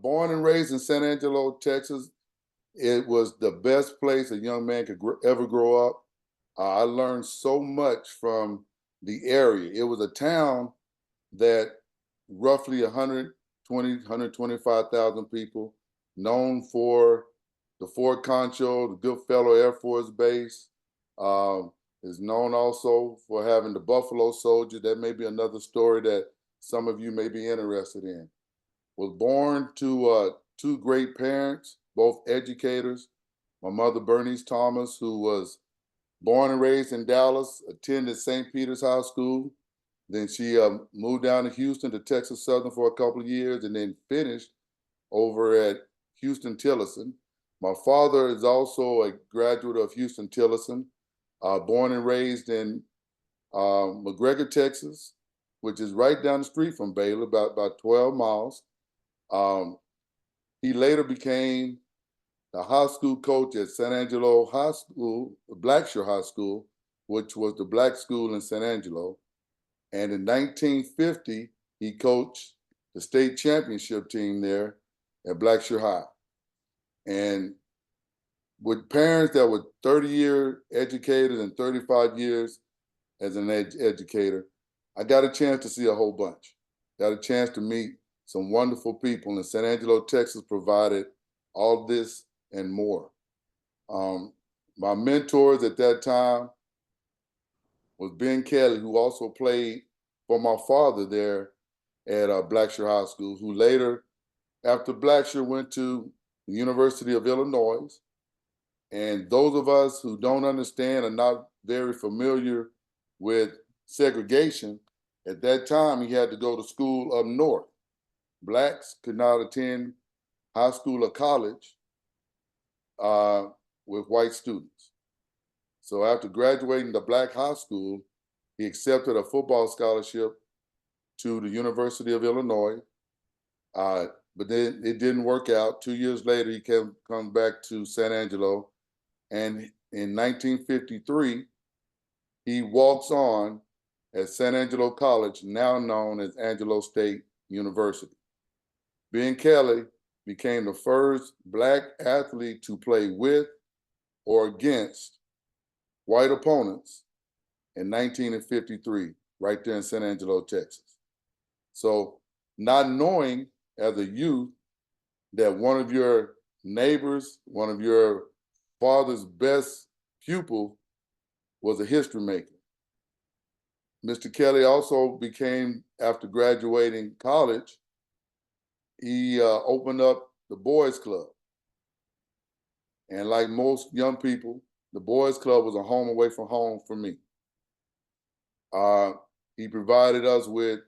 Born and raised in San Angelo, Texas. It was the best place a young man could ever grow up. I learned so much from the area. It was a town that roughly 120, 125,000 people, known for the Fort Concho, the Goodfellow Air Force Base, um, is known also for having the Buffalo Soldier. That may be another story that some of you may be interested in. Was born to two great parents, both educators. My mother, Bernice Thomas, who was born and raised in Dallas, attended St. Peter's High School. Then she moved down to Houston to Texas Southern for a couple of years and then finished over at Houston Tillotson. My father is also a graduate of Houston Tillotson, born and raised in McGregor, Texas, which is right down the street from Baylor, about 12 miles. He later became the high school coach at San Angelo High School, Blackshear High School, which was the black school in San Angelo. And in 1950, he coached the state championship team there at Blackshear High. And with parents that were 30-year educators and 35 years as an educator, I got a chance to see a whole bunch. Got a chance to meet some wonderful people, and San Angelo, Texas provided all this and more. My mentors at that time was Ben Kelly, who also played for my father there at Blackshear High School, who later, after Blackshear, went to the University of Illinois. And those of us who don't understand, are not very familiar with segregation, at that time he had to go to school up north. Blacks could not attend high school or college with white students. So after graduating the black high school, he accepted a football scholarship to the University of Illinois, but then it didn't work out. 2 years later, he comes back to San Angelo, and in 1953, he walks on at San Angelo College, now known as Angelo State University. Ben Kelly became the first black athlete to play with or against white opponents in 1953, right there in San Angelo, Texas. So not knowing as a youth that one of your neighbors, one of your father's best pupil was a history maker. Mr. Kelly also became, after graduating college, he opened up the Boys Club. And like most young people, the Boys Club was a home away from home for me. He provided us with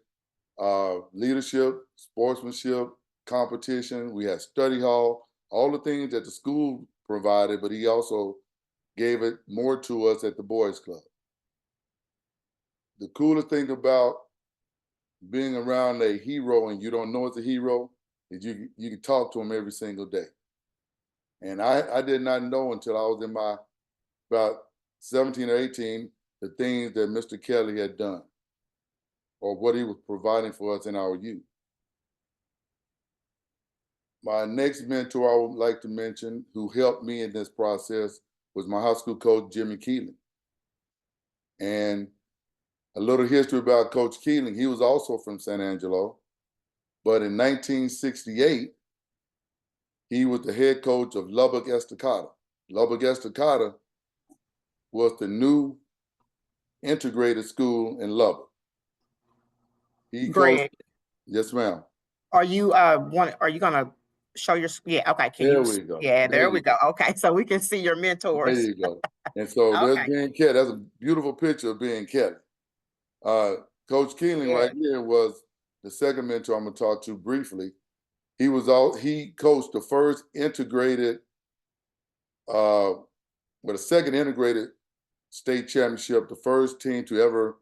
leadership, sportsmanship, competition. We had study hall, all the things that the school provided, but he also gave it more to us at the Boys Club. The coolest thing about being around a hero and you don't know it's a hero is you can talk to him every single day. And I did not know until I was in my about 17 or 18 the things that Mr. Kelly had done or what he was providing for us in our youth. My next mentor I would like to mention who helped me in this process was my high school coach, Jimmy Keeling. And a little history about Coach Keeling. He was also from San Angelo, but in 1968, he was the head coach of Lubbock Estacada. Lubbock Estacada was the new integrated school in Lubbock. He Greg, coached, yes, ma'am. are you gonna show your, yeah, okay, can There you, we go. yeah, there we You go. go. Okay, so we can see your There mentors. you go. And so there's Okay. Ben Kelly. That's a beautiful picture of Ben Kelly. Coach Keeling right here was the second mentor I'm gonna talk to briefly. He coached the first integrated, the second integrated state championship, the first team to ever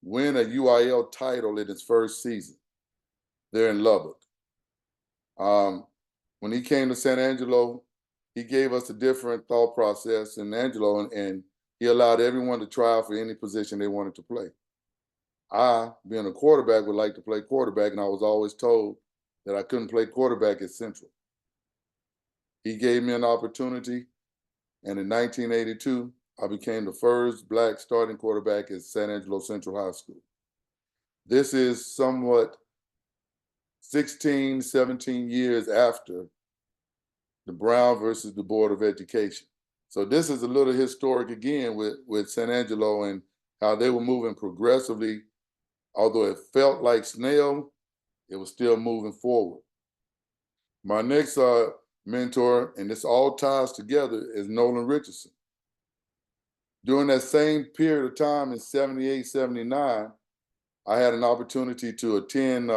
win a UIL title in its first season there in Lubbock. When he came to San Angelo, he gave us a different thought process in Angelo, and he allowed everyone to try out for any position they wanted to play. I, being a quarterback, would like to play quarterback, and I was always told that I couldn't play quarterback at Central. He gave me an opportunity, and in 1982, I became the first Black starting quarterback at San Angelo Central High School. This is somewhat 16, 17 years after the Brown versus the Board of Education. So this is a little historic again with San Angelo and how they were moving progressively. Although it felt like snail, it was still moving forward. My next mentor, and this all ties together, is Nolan Richardson. During that same period of time in 78, 79, I had an opportunity to attend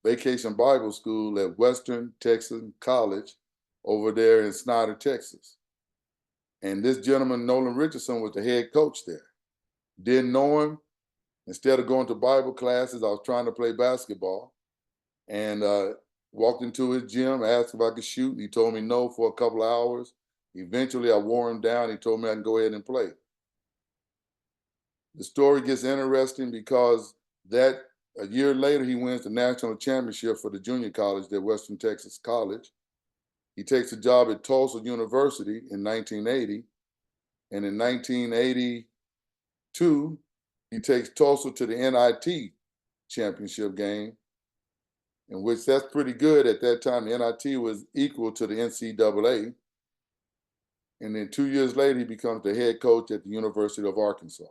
Vacation Bible School at Western Texas College over there in Snyder, Texas. And this gentleman, Nolan Richardson, was the head coach there. Didn't know him. Instead of going to Bible classes, I was trying to play basketball and walked into his gym, asked if I could shoot. He told me no for a couple of hours. Eventually, I wore him down. He told me I can go ahead and play. The story gets interesting because a year later, he wins the national championship for the junior college at Western Texas College. He takes a job at Tulsa University in 1980. And in 1982, he takes Tulsa to the NIT championship game, in which that's pretty good. At that time, the NIT was equal to the NCAA. And then 2 years later, he becomes the head coach at the University of Arkansas.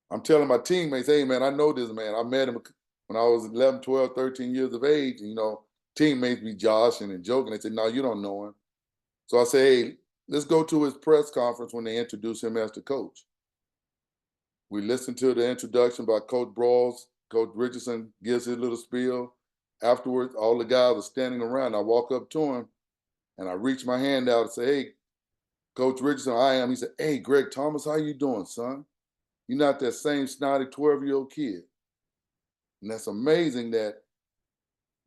I'm telling my teammates, hey, man, I know this man. I met him when I was 11, 12, 13 years of age. And, teammates be joshing and joking. They said, no, you don't know him. So I say, hey, let's go to his press conference when they introduce him as the coach. We listened to the introduction by Coach Brawls. Coach Richardson gives his little spiel. Afterwards, all the guys are standing around. I walk up to him, and I reach my hand out and say, hey, Coach Richardson, I am. He said, hey, Greg Thomas, how you doing, son? You're not that same snotty 12-year-old kid. And that's amazing that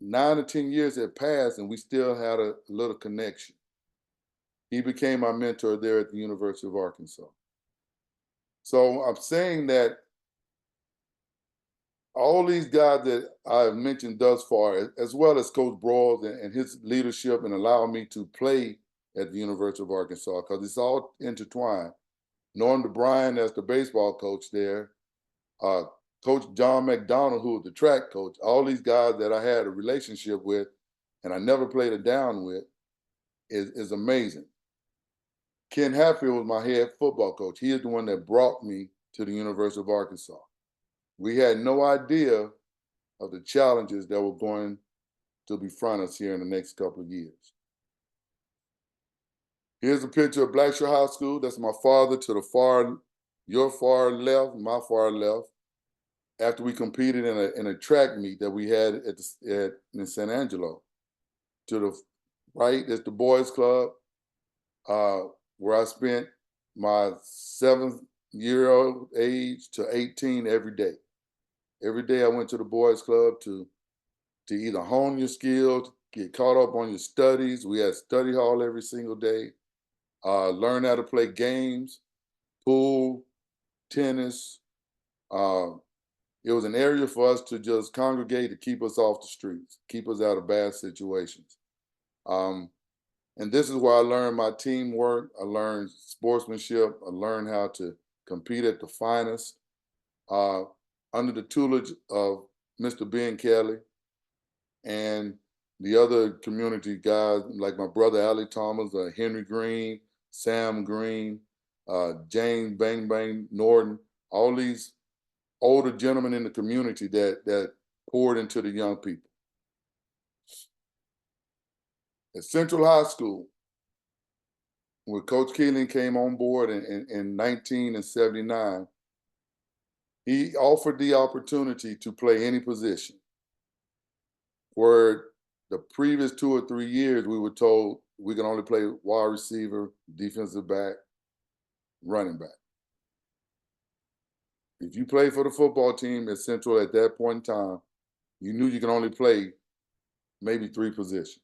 9 or 10 years had passed, and we still had a little connection. He became my mentor there at the University of Arkansas. So I'm saying that all these guys that I've mentioned thus far, as well as Coach Brawls and his leadership and allowing me to play at the University of Arkansas, because it's all intertwined. Norm DeBryan as the baseball coach there, Coach John McDonald, who was the track coach, all these guys that I had a relationship with and I never played it down with is amazing. Ken Hatfield was my head football coach. He is the one that brought me to the University of Arkansas. We had no idea of the challenges that were going to befriend us here in the next couple of years. Here's a picture of Blackshaw High School. That's my father to the far, your far left, my far left. After we competed in a track meet that we had in San Angelo. To the right is the boys club, where I spent my 7-year-old age to 18 every day. Every day I went to the boys club to either hone your skills, get caught up on your studies. We had study hall every single day. Learn how to play games, pool, tennis. It was an area for us to just congregate to keep us off the streets, keep us out of bad situations. And this is where I learned my teamwork. I learned sportsmanship. I learned how to compete at the finest. Under the tutelage of Mr. Ben Kelly and the other community guys, like my brother Allie Thomas, Henry Green, Sam Green, James Bang Bang Norton, all these older gentlemen in the community that poured into the young people. At Central High School, when Coach Keeling came on board in 1979, he offered the opportunity to play any position. For the previous 2 or 3 years, we were told we can only play wide receiver, defensive back, running back. If you played for the football team at Central at that point in time, you knew you could only play maybe 3 positions.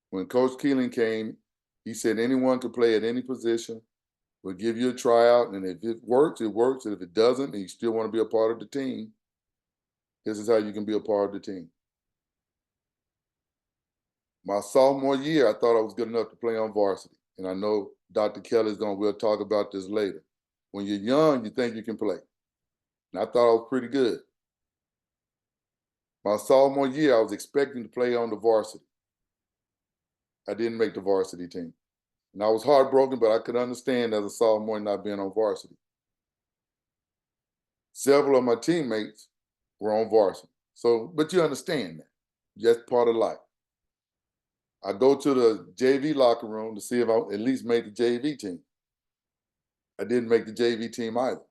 When Coach Keeling came, he said anyone could play at any position. We'll give you a tryout, and if it works, it works. And if it doesn't, and you still want to be a part of the team, this is how you can be a part of the team. My sophomore year, I thought I was good enough to play on varsity. And I know Dr. Kelly's we'll talk about this later. When you're young, you think you can play. And I thought I was pretty good. My sophomore year, I was expecting to play on the varsity. I didn't make the varsity team. And I was heartbroken, but I could understand as a sophomore not being on varsity. Several of my teammates were on varsity. So, but you understand that. That's part of life. I go to the JV locker room to see if I at least made the JV team. I didn't make the JV team either.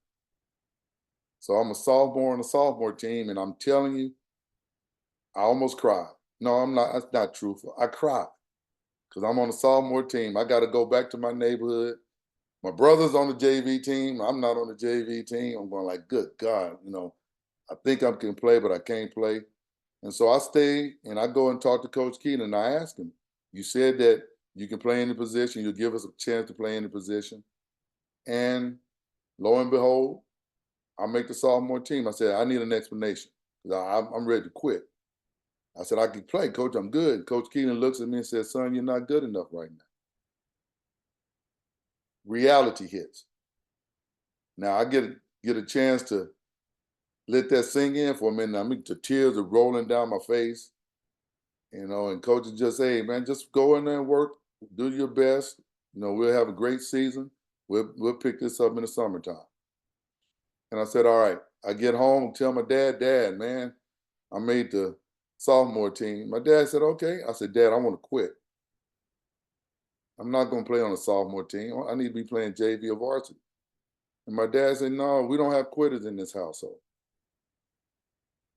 So I'm a sophomore on a sophomore team, and I'm telling you, I almost cried. No, I'm not. That's not truthful. I cried because I'm on a sophomore team. I got to go back to my neighborhood. My brother's on the JV team. I'm not on the JV team. I'm going like, good God, I think I can play, but I can't play. And so I stay and I go and talk to Coach Keelan, and I ask him, you said that you can play any position. You'll give us a chance to play any position. And lo and behold, I make the sophomore team. I said, I need an explanation because I'm ready to quit. I said, I can play, Coach. I'm good. Coach Keelan looks at me and says, son, you're not good enough right now. Reality hits. Now I get a chance to let that sink in for a minute. I mean, the tears are rolling down my face, and coach is just, hey, man, just go in there and work, do your best. We'll have a great season. We'll pick this up in the summertime. And I said, all right. I get home and tell my dad, man, I made the sophomore team. My dad said, okay. I said, Dad, I want to quit. I'm not going to play on a sophomore team. I need to be playing JV or varsity. And my dad said, no, we don't have quitters in this household.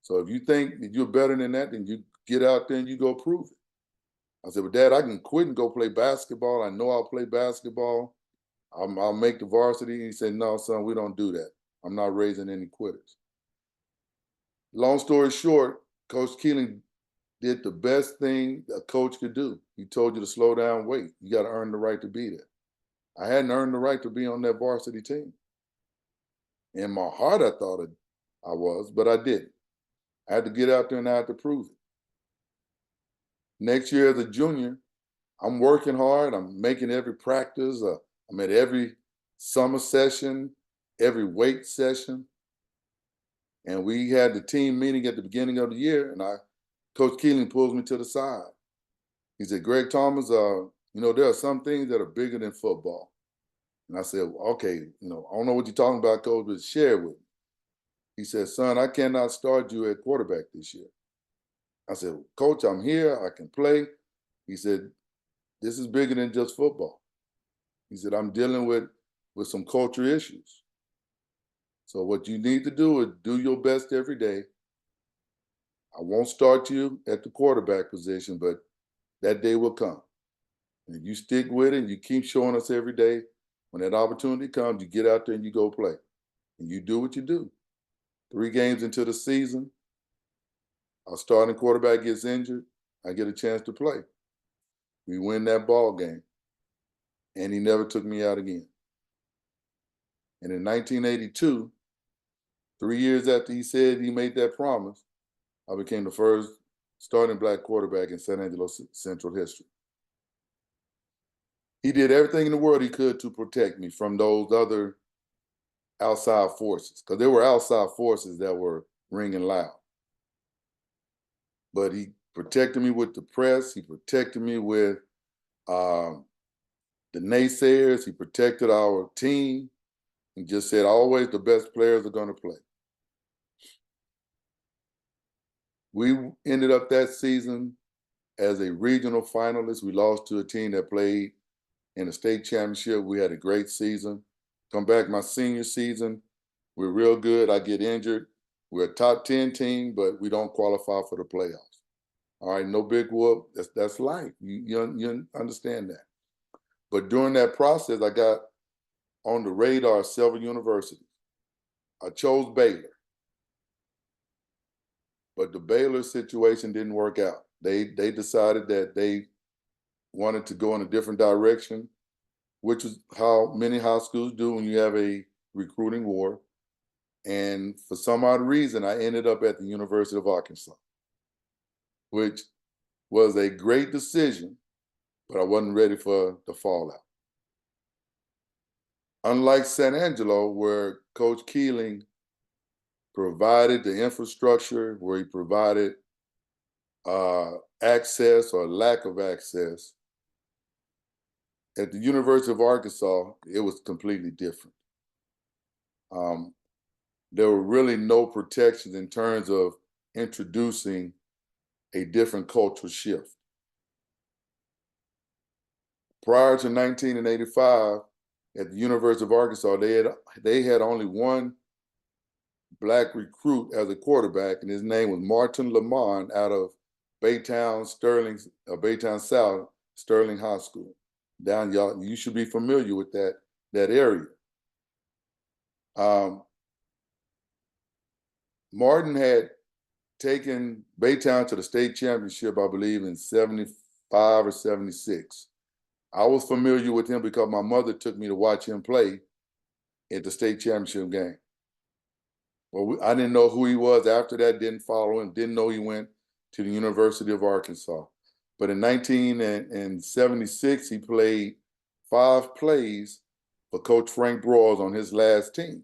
So if you think that you're better than that, then you get out there and you go prove it. I said, well, Dad, I can quit and go play basketball. I know I'll play basketball. I'll make the varsity. He said, no, son, we don't do that. I'm not raising any quitters. Long story short, Coach Keeling did the best thing a coach could do. He told you to slow down, wait. You got to earn the right to be there. I hadn't earned the right to be on that varsity team. In my heart, I thought I was, but I didn't. I had to get out there and I had to prove it. Next year as a junior, I'm working hard. I'm making every practice. I'm at every summer session, every weight session. And we had the team meeting at the beginning of the year, and Coach Keeling pulls me to the side. He said, Greg Thomas, there are some things that are bigger than football. And I said, well, okay, I don't know what you're talking about, Coach, but share with me. He said, son, I cannot start you at quarterback this year. I said, well, Coach, I'm here. I can play. He said, this is bigger than just football. He said, I'm dealing with some culture issues. So what you need to do is do your best every day. I won't start you at the quarterback position, but that day will come. And you stick with it and you keep showing us every day. When that opportunity comes, you get out there and you go play. And you do what you do. 3 games into the season, our starting quarterback gets injured. I get a chance to play. We win that ball game. And he never took me out again. And in 1982, 3 years after he said he made that promise, I became the first starting Black quarterback in San Angelo Central history. He did everything in the world he could to protect me from those other outside forces, because there were outside forces that were ringing loud. But he protected me with the press. He protected me with the naysayers. He protected our team. He just said, always the best players are going to play. We ended up that season as a regional finalist. We lost to a team that played in the state championship. We had a great season. Come back my senior season, we're real good. I get injured. We're a top 10 team, but we don't qualify for the playoffs. All right, no big whoop. That's life. You understand that. But during that process, I got on the radar of several universities. I chose Baylor. But the Baylor situation didn't work out. They decided that they wanted to go in a different direction, which is how many high schools do when you have a recruiting war. And for some odd reason, I ended up at the University of Arkansas, which was a great decision, but I wasn't ready for the fallout. Unlike San Angelo, where Coach Keeling provided the infrastructure, where he provided access or lack of access, at the University of Arkansas, it was completely different. There were really no protections in terms of introducing a different cultural shift. Prior to 1985, at the University of Arkansas, they had only one Black recruit as a quarterback, and his name was Martin Lamont out of Baytown South Sterling High School. Down y'all, you should be familiar with that area. Martin had taken Baytown to the state championship, I believe, in 75 or 76. I was familiar with him because my mother took me to watch him play at the state championship game. Well, I didn't know who he was after that, didn't follow him, didn't know he went to the University of Arkansas. But in 1976, he played 5 plays for Coach Frank Broyles on his last team.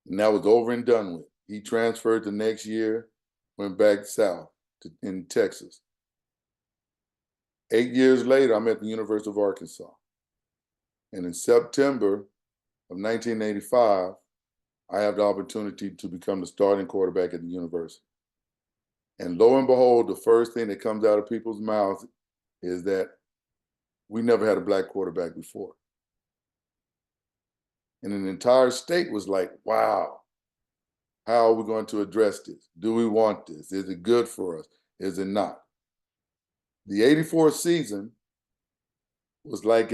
And that was over and done with. He transferred the next year, went back south in Texas. 8 years later, I'm at the University of Arkansas. And in September of 1985, I have the opportunity to become the starting quarterback at the university. And lo and behold, the first thing that comes out of people's mouths is that we never had a Black quarterback before. And an entire state was like, wow, how are we going to address this? Do we want this? Is it good for us? Is it not? The 84 season was like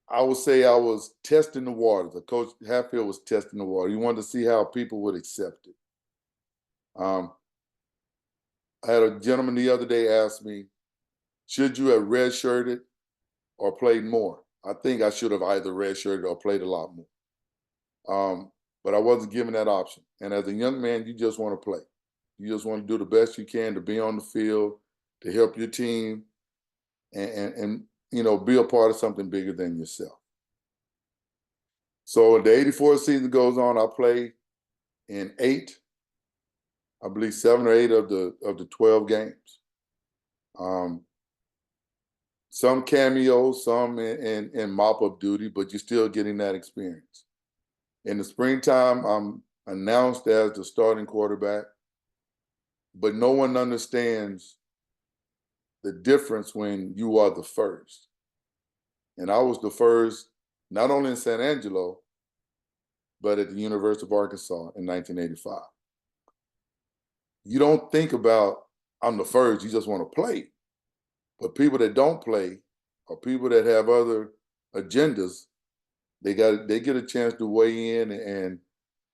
I would say I was testing the waters. Coach Hatfield was testing the water. He wanted to see how people would accept it. I had a gentleman the other day ask me, should you have redshirted or played more? I think I should have either redshirted or played a lot more. But I wasn't given that option. And as a young man, you just want to play. You just want to do the best you can to be on the field, to help your team, and you know, be a part of something bigger than yourself. So the 84 season goes on. I play in 8, I believe 7 or 8 of the 12 games. Some cameos, some in mop-up duty, but you're still getting that experience. In the springtime, I'm announced as the starting quarterback, but no one understands the difference when you are the first. And I was the first, not only in San Angelo, but at the University of Arkansas in 1985. You don't think about, I'm the first, you just want to play. But people that don't play, or people that have other agendas, they get a chance to weigh in, and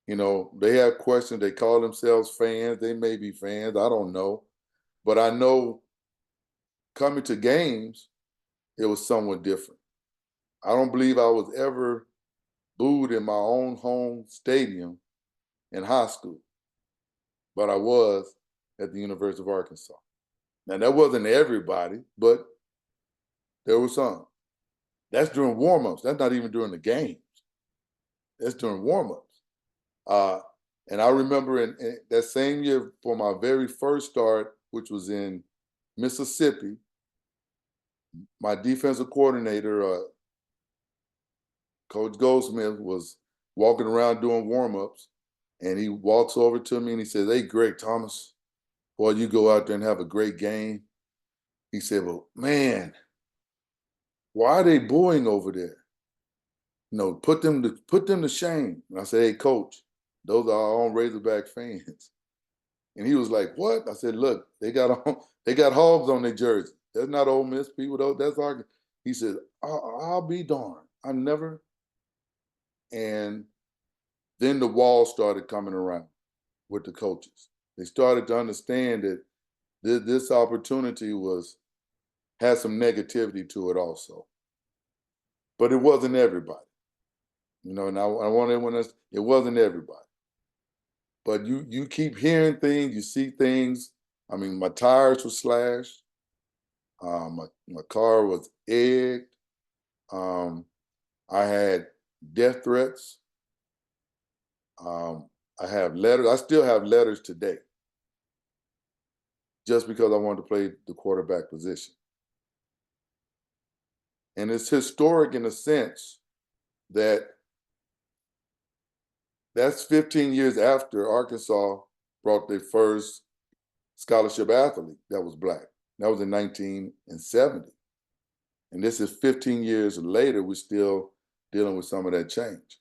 you know, they have questions. They call themselves fans. They may be fans. I don't know. But I know coming to games, it was somewhat different. I don't believe I was ever booed in my own home stadium in high school, but I was at the University of Arkansas. Now, that wasn't everybody, but there was some. That's during warm-ups. That's not even during the games. That's during warm-ups. And I remember in that same year, for my very first start, which was in Mississippi, my defensive coordinator, Coach Goldsmith, was walking around doing warm-ups, and he walks over to me and he says, "Hey, Greg Thomas, boy, you go out there and have a great game." He said, "Well, man, why are they booing over there? You know, put them to shame." And I said, "Hey, Coach, those are our own Razorback fans." And he was like, "What?" I said, "Look, they got hogs on their jersey. That's not Ole Miss people, though. That's our." He said, I'll be darned. I never." And then the walls started coming around with the coaches. They started to understand that this opportunity had some negativity to it also. But it wasn't everybody. You know, and I want everyone to, it wasn't everybody. But you keep hearing things, you see things, I mean, my tires were slashed. My car was egged. Um, I had death threats. I have letters. I still have letters today just because I wanted to play the quarterback position. And it's historic in the sense that that's 15 years after Arkansas brought their first scholarship athlete that was Black. That was in 1970. And this is 15 years later, we're still dealing with some of that change.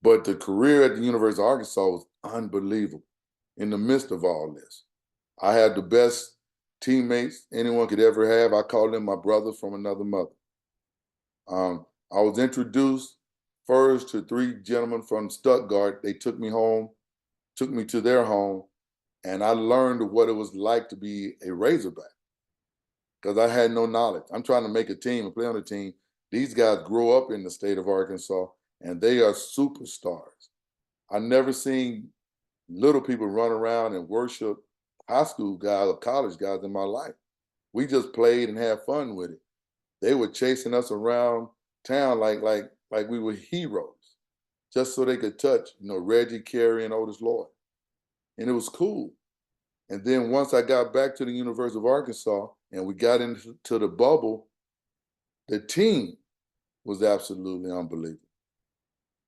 But the career at the University of Arkansas was unbelievable in the midst of all this. I had the best teammates anyone could ever have. I call them my brother from another mother. I was introduced first to 3 gentlemen from Stuttgart. They took me home, took me to their home, and I learned what it was like to be a Razorback because I had no knowledge. I'm trying to make a team and play on a team. These guys grow up in the state of Arkansas, and they are superstars. I never seen little people run around and worship high school guys or college guys in my life. We just played and had fun with it. They were chasing us around town like we were heroes, just so they could touch, Reggie, Carey, and Otis Lloyd. And it was cool. And then once I got back to the University of Arkansas and we got into the bubble, the team was absolutely unbelievable.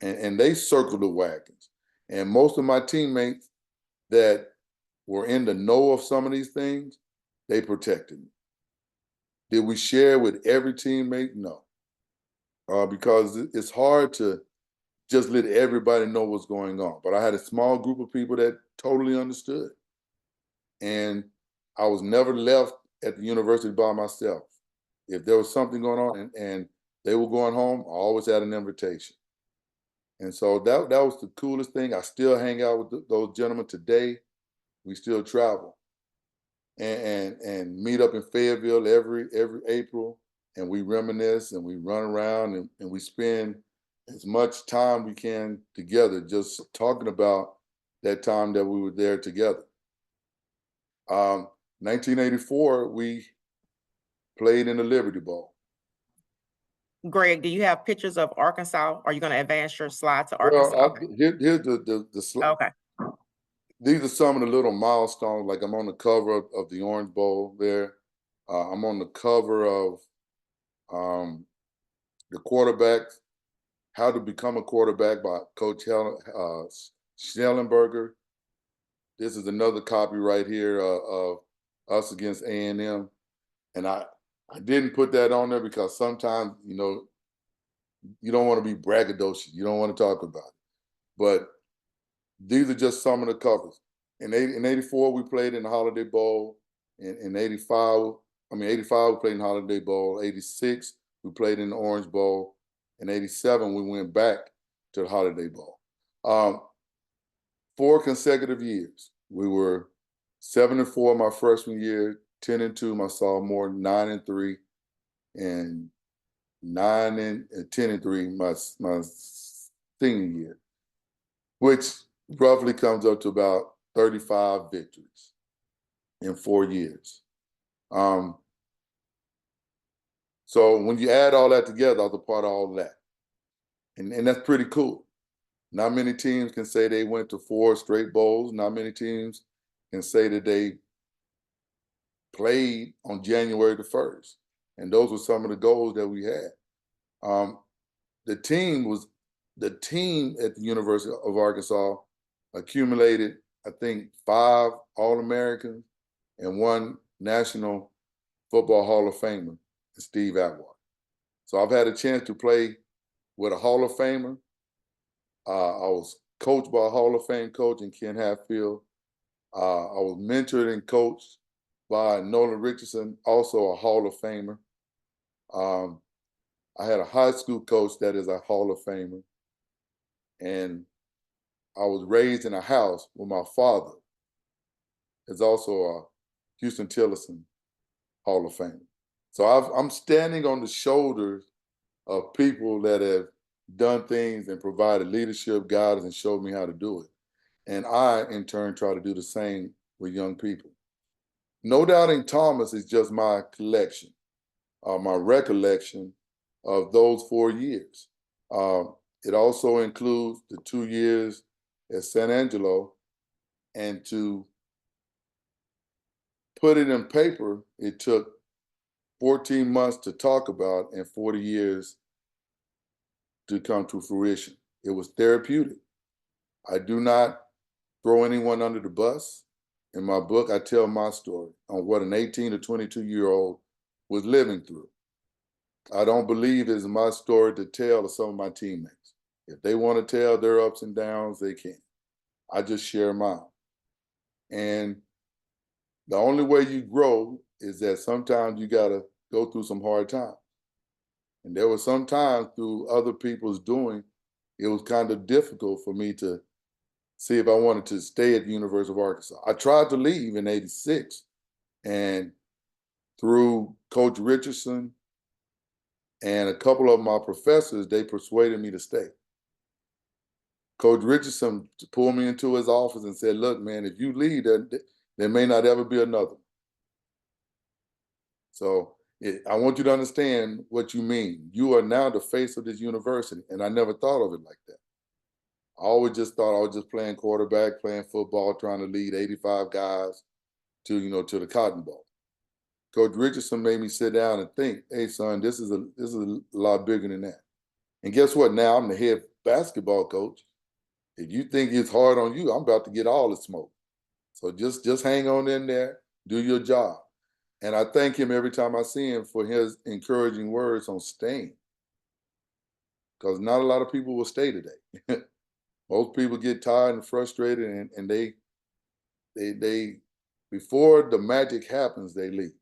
And they circled the wagons. And most of my teammates that were in the know of some of these things, they protected me. Did we share with every teammate? No. Because it's hard to just let everybody know what's going on. But I had a small group of people that totally understood. And I was never left at the university by myself. If there was something going on and they were going home, I always had an invitation. And so that was the coolest thing. I still hang out with those gentlemen today. We still travel and meet up in Fayetteville every April, and we reminisce and we run around and we spend as much time we can together just talking about that time that we were there together. 1984, we played in the Liberty Bowl. Greg, do you have pictures of Arkansas? Are you going to advance your slide to Arkansas? Well, Okay. here's the slide. Okay. These are some of the little milestones. Like I'm on the cover of the Orange Bowl there. I'm on the cover of the quarterback, How to Become a Quarterback by Coach Schnellenberger. This is another copy right here of us against A&M. And I didn't put that on there because sometimes, you don't want to be braggadocious. You don't want to talk about it. But these are just some of the covers. In 84, we played in the Holiday Bowl. In 85, we played in the Holiday Bowl. 86, we played in the Orange Bowl. In 87, we went back to the Holiday Bowl. 4 consecutive years. We were 7-4 my freshman year, 10-2 my sophomore, 9-3, and 10-3 my senior year, which roughly comes up to about 35 victories in 4 years. So when you add all that together, I was a part of all of that. And that's pretty cool. Not many teams can say they went to 4 straight bowls. Not many teams can say that they played on January the 1st. And those were some of the goals that we had. The team at the University of Arkansas accumulated, I think, 5 All-Americans and 1 National Football Hall of Famer, Steve Atwater. So I've had a chance to play with a Hall of Famer. I was coached by a Hall of Fame coach in Ken Hatfield. I was mentored and coached by Nolan Richardson, also a Hall of Famer. I had a high school coach that is a Hall of Famer. And I was raised in a house where my father is also a Houston Tillerson Hall of Famer. So I'm standing on the shoulders of people that have done things and provided leadership, guidance, and showed me how to do it. And I, in turn, try to do the same with young people. No Doubting Thomas is just my collection, my recollection of those 4 years. It also includes the 2 years at San Angelo, and to put it in paper, it took 14 months to talk about and 40 years to come to fruition. It was therapeutic. I do not throw anyone under the bus. In my book, I tell my story on what an 18 to 22-year-old was living through. I don't believe it's my story to tell to some of my teammates. If they want to tell their ups and downs, they can. I just share mine. And the only way you grow is that sometimes you got to go through some hard times. And there were some times through other people's doing, it was kind of difficult for me to see if I wanted to stay at the University of Arkansas. I tried to leave in '86, and through Coach Richardson and a couple of my professors, they persuaded me to stay. Coach Richardson pulled me into his office and said, look, man, if you leave, there may not ever be another. So I want you to understand what you mean. You are now the face of this university, and I never thought of it like that. I always just thought I was just playing quarterback, playing football, trying to lead 85 guys to the Cotton Bowl. Coach Richardson made me sit down and think, hey, son, this is a lot bigger than that. And guess what? Now I'm the head basketball coach. If you think it's hard on you, I'm about to get all the smoke. So just hang on in there, do your job. And I thank him every time I see him for his encouraging words on staying. Because not a lot of people will stay today. Most people get tired and frustrated, and they before the magic happens, they leave.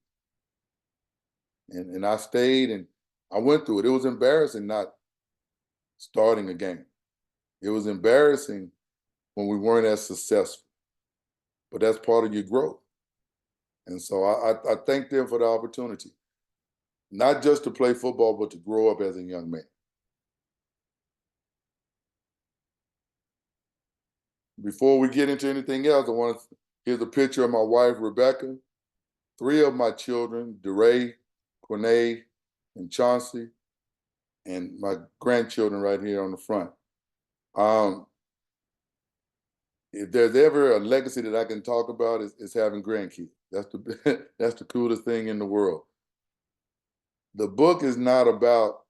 And I stayed, and I went through it. It was embarrassing not starting a game. It was embarrassing when we weren't as successful. But that's part of your growth. And so I thank them for the opportunity, not just to play football, but to grow up as a young man. Before we get into anything else, here's a picture of my wife, Rebecca, 3 of my children, DeRay, Cornay, and Chauncey, and my grandchildren right here on the front. If there's ever a legacy that I can talk about, is having grandkids. That's the coolest thing in the world. The book is not about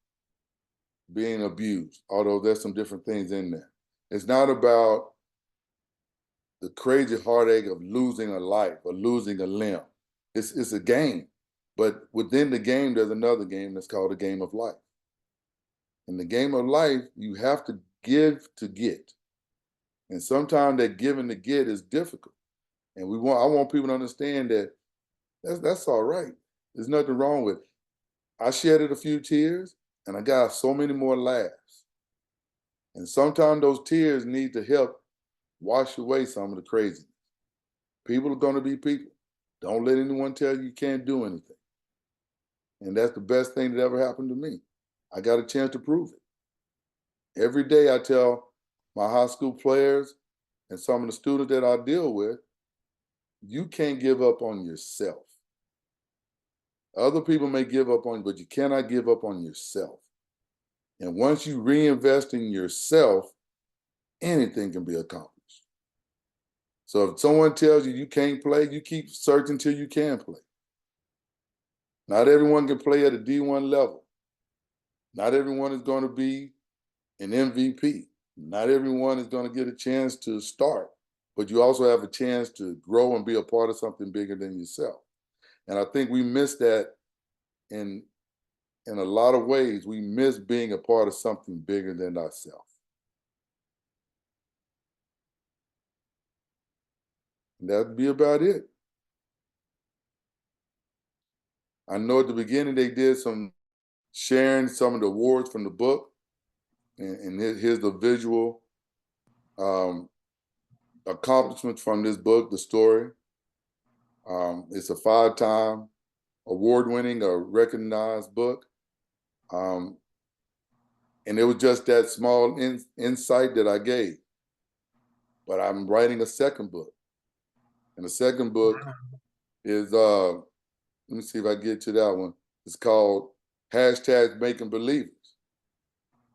being abused, although there's some different things in there. It's not about the crazy heartache of losing a life or losing a limb. It's a game. But within the game, there's another game that's called the game of life. In the game of life, you have to give to get. And sometimes that giving to get is difficult. And I want people to understand that that's all right. There's nothing wrong with it. I shedded a few tears, and I got so many more laughs. And sometimes those tears need to help wash away some of the craziness. People are going to be people. Don't let anyone tell you can't do anything. And that's the best thing that ever happened to me. I got a chance to prove it. Every day I tell my high school players and some of the students that I deal with, you can't give up on yourself. Other people may give up on you, but you cannot give up on yourself. And once you reinvest in yourself, anything can be accomplished. So if someone tells you you can't play, you keep searching till you can play. Not everyone can play at a D1 level. Not everyone is going to be an MVP. Not everyone is going to get a chance to start, but you also have a chance to grow and be a part of something bigger than yourself. And I think we miss that in a lot of ways. We miss being a part of something bigger than ourselves. And that'd be about it. I know at the beginning they did some sharing some of the awards from the book, and here's the visual accomplishments from this book, the story. It's a 5-time award-winning or recognized book. And it was just that small insight that I gave. But I'm writing a second book. And the second book Wow. is, let me see if I get to that one. It's called #Making Believers.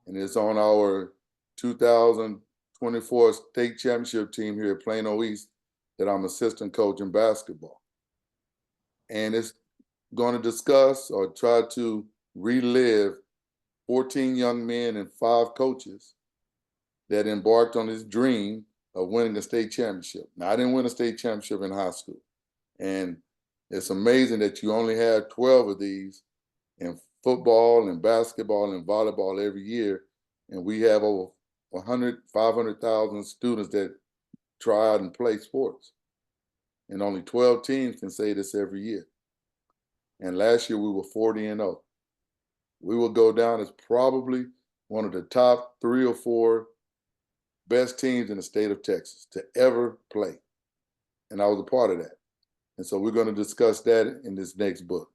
And it's on our 2024 state championship team here at Plano East that I'm assistant coach in basketball. And it's going to discuss or try to relive 14 young men and 5 coaches that embarked on this dream of winning a state championship. Now, I didn't win a state championship in high school. And it's amazing that you only have 12 of these in football and basketball and volleyball every year. And we have over 500,000 students that try out and play sports. And only 12 teams can say this every year. And last year we were 40-0. We will go down as probably one of the top 3 or 4 best teams in the state of Texas to ever play. And I was a part of that. And so we're going to discuss that in this next book.